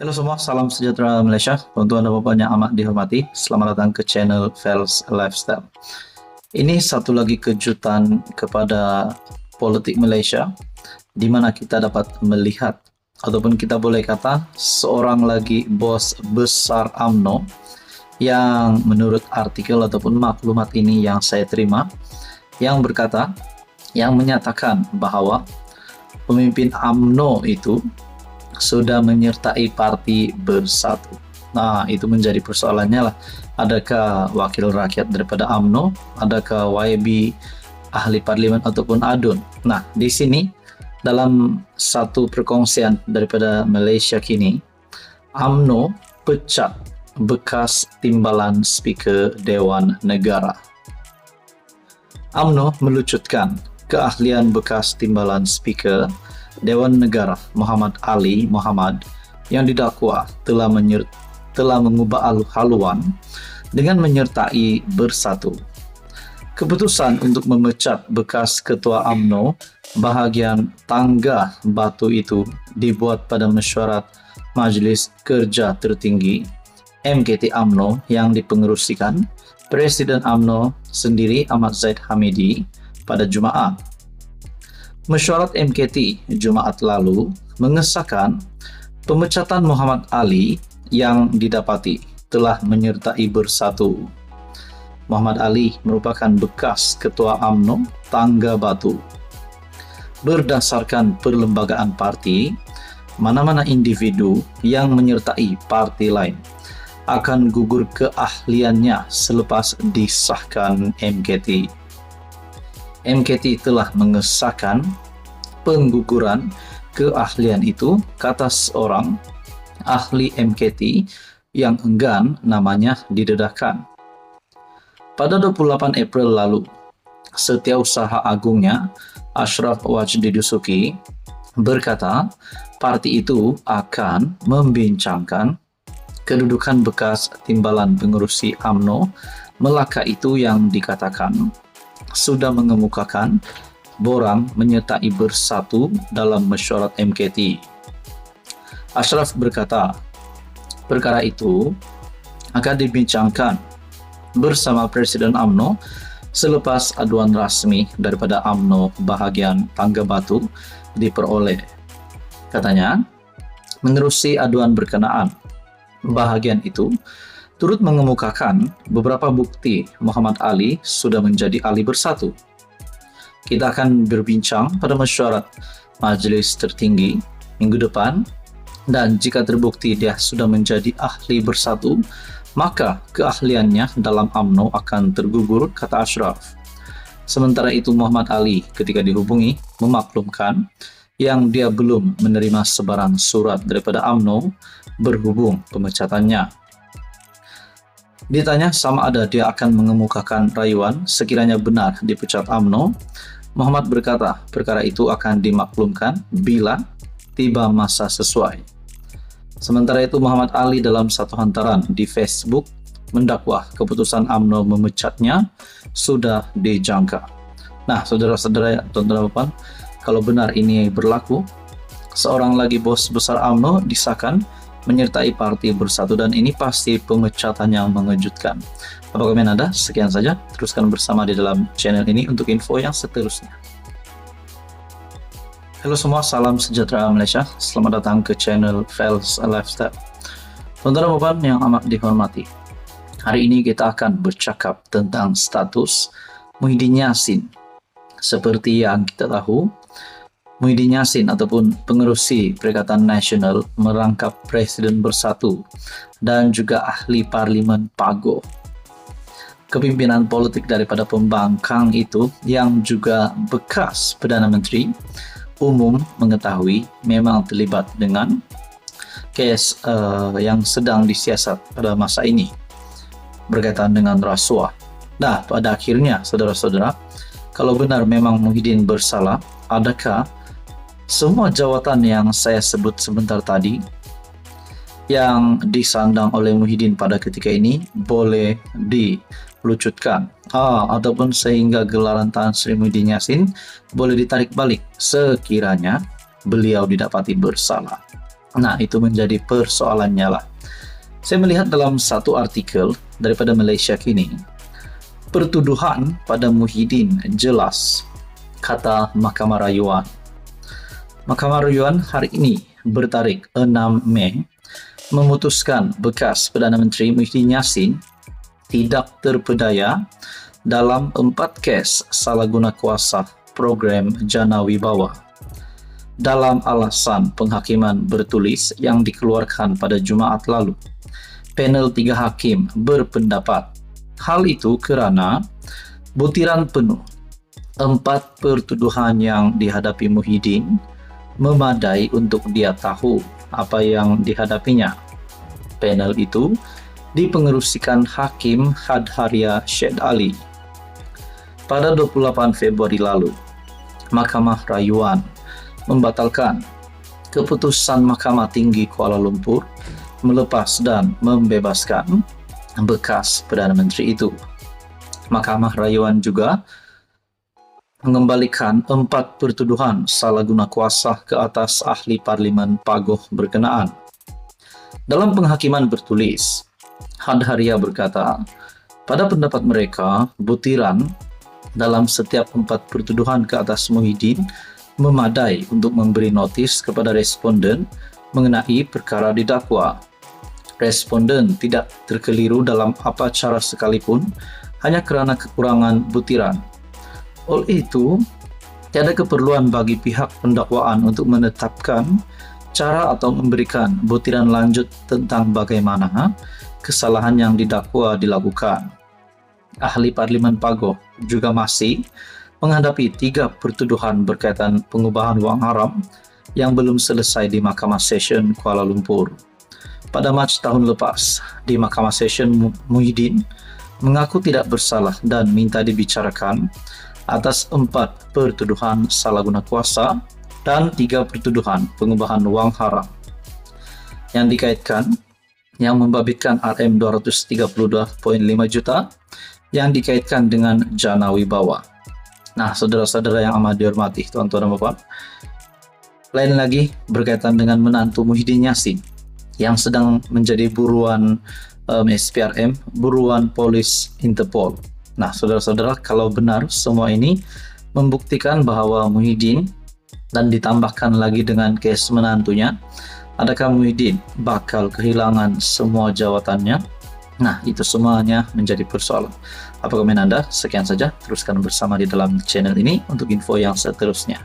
Halo semua, salam sejahtera Malaysia. Tuan-tuan dan puan yang amat dihormati, selamat datang ke channel Fels Lifestyle. Ini satu lagi kejutan kepada politik Malaysia, di mana kita dapat melihat ataupun kita boleh kata seorang lagi bos besar UMNO yang menurut artikel ataupun maklumat ini yang saya terima, yang berkata, yang menyatakan bahawa pemimpin UMNO itu sudah menyertai parti bersatu. Nah, itu menjadi persoalannya lah. Adakah wakil rakyat daripada UMNO, adakah YB ahli parlimen ataupun ADUN? Nah, di sini dalam satu perkongsian daripada Malaysia kini, UMNO pecat bekas timbalan Speaker Dewan Negara. UMNO melucutkan keahlian bekas timbalan Speaker Dewan Negara Muhammad Ali Muhammad yang didakwa telah mengubah haluan dengan menyertai bersatu. Keputusan untuk memecat bekas ketua UMNO bahagian Tangga Batu itu dibuat pada mesyuarat Majlis Kerja Tertinggi MKT UMNO yang dipengerusikan Presiden UMNO sendiri Ahmad Zaid Hamidi pada Jumaat. Mesyuarat MKT Jumaat lalu mengesahkan pemecatan Muhammad Ali yang didapati telah menyertai bersatu. Muhammad Ali merupakan bekas ketua UMNO Tangga Batu. Berdasarkan perlembagaan parti, mana-mana individu yang menyertai parti lain akan gugur keahliannya selepas disahkan MKT. MKT telah mengesahkan pengguguran keahlian itu, kata seorang ahli MKT yang enggan namanya didedahkan. Pada 28 April lalu, Setiausaha Agungnya Ashraf Wajdi Dusuki berkata parti itu akan membincangkan kedudukan bekas timbalan pengerusi UMNO Melaka itu yang dikatakan sudah mengemukakan borang menyertai bersatu dalam mesyuarat MKT. Ashraf berkata, perkara itu akan dibincangkan bersama Presiden UMNO selepas aduan rasmi daripada UMNO bahagian Tangga Batu diperoleh. Katanya, menerusi aduan berkenaan, bahagian itu turut mengemukakan beberapa bukti Muhammad Ali sudah menjadi ahli bersatu. Kita akan berbincang pada mesyuarat Majlis Tertinggi minggu depan, dan jika terbukti dia sudah menjadi ahli bersatu, maka keahliannya dalam UMNO akan tergugur, kata Ashraf. Sementara itu Muhammad Ali ketika dihubungi memaklumkan yang dia belum menerima sebarang surat daripada UMNO berhubung pemecatannya. Ditanya sama ada dia akan mengemukakan rayuan sekiranya benar dipecat UMNO, Muhammad berkata perkara itu akan dimaklumkan bila tiba masa sesuai. Sementara itu Muhammad Ali dalam satu hantaran di Facebook mendakwa keputusan UMNO memecatnya sudah dijangka. Nah, saudara-saudara, tuan-tuan dan puan, kalau benar ini berlaku, seorang lagi bos besar UMNO disahkan menyertai parti bersatu, dan ini pasti pemecatan yang mengejutkan. Apa komen Anda? Sekian saja, teruskan bersama di dalam channel ini untuk info yang seterusnya. Halo semua, salam sejahtera Malaysia. Selamat datang ke channel Fels Lifestyle. Tuan-tuan dan puan yang amat dihormati, hari ini kita akan bercakap tentang status Muhyiddin Yassin. Seperti yang kita tahu, Muhyiddin Yassin ataupun pengerusi Perikatan Nasional merangkap Presiden Bersatu dan juga ahli Parlimen PAGO. Kepimpinan politik daripada pembangkang itu yang juga bekas Perdana Menteri umum mengetahui memang terlibat dengan kes yang sedang disiasat pada masa ini berkaitan dengan rasuah. Nah, pada akhirnya saudara-saudara, kalau benar memang Muhyiddin bersalah, adakah semua jawatan yang saya sebut sebentar tadi yang disandang oleh Muhyiddin pada ketika ini boleh dilucutkan ataupun sehingga gelaran Tan Sri Muhyiddin Yassin boleh ditarik balik sekiranya beliau didapati bersalah. Nah, itu menjadi persoalannya lah. Saya melihat dalam satu artikel daripada Malaysia Kini, pertuduhan pada Muhyiddin jelas, kata Mahkamah Rayuan. Mahkamah Rayuan hari ini bertarikh 6 Mei memutuskan bekas Perdana Menteri Muhyiddin Yassin tidak terpedaya dalam 4 kes salah guna kuasa program Jana Wibawa. Dalam alasan penghakiman bertulis yang dikeluarkan pada Jumaat lalu, panel 3 hakim berpendapat hal itu kerana butiran penuh 4 pertuduhan yang dihadapi Muhyiddin memadai untuk dia tahu apa yang dihadapinya. Panel itu dipengerusikan Hakim Hadharia Syed Ali. Pada 28 Februari lalu, Mahkamah Rayuan membatalkan keputusan Mahkamah Tinggi Kuala Lumpur melepas dan membebaskan bekas Perdana Menteri itu. Mahkamah Rayuan juga mengembalikan 4 pertuduhan salah guna kuasa ke atas ahli Parlimen Pagoh berkenaan. Dalam penghakiman bertulis, Hadharia berkata, pada pendapat mereka, butiran dalam setiap 4 pertuduhan ke atas Muhyiddin memadai untuk memberi notis kepada responden mengenai perkara didakwa. Responden tidak terkeliru dalam apa cara sekalipun hanya kerana kekurangan butiran. Oleh itu, tiada keperluan bagi pihak pendakwaan untuk menetapkan cara atau memberikan butiran lanjut tentang bagaimana kesalahan yang didakwa dilakukan. Ahli Parlimen Pagoh juga masih menghadapi 3 pertuduhan berkaitan pengubahan wang haram yang belum selesai di Mahkamah Session Kuala Lumpur. Pada Mac tahun lepas, di Mahkamah Session Muhyiddin mengaku tidak bersalah dan minta dibicarakan atas 4 pertuduhan salah guna kuasa dan 3 pertuduhan pengubahan wang haram yang dikaitkan yang membabitkan RM 232.5 juta yang dikaitkan dengan Jana Wibawa. Nah, saudara-saudara yang amat dihormati, tuan-tuan dan puan, lain lagi berkaitan dengan menantu Muhyiddin Yassin yang sedang menjadi buruan SPRM, buruan polis Interpol. Nah, saudara-saudara, kalau benar semua ini membuktikan bahawa Muhyiddin dan ditambahkan lagi dengan kes menantunya, adakah Muhyiddin bakal kehilangan semua jawatannya? Nah, itu semuanya menjadi persoalan. Apa komen Anda? Sekian saja, teruskan bersama di dalam channel ini untuk info yang seterusnya.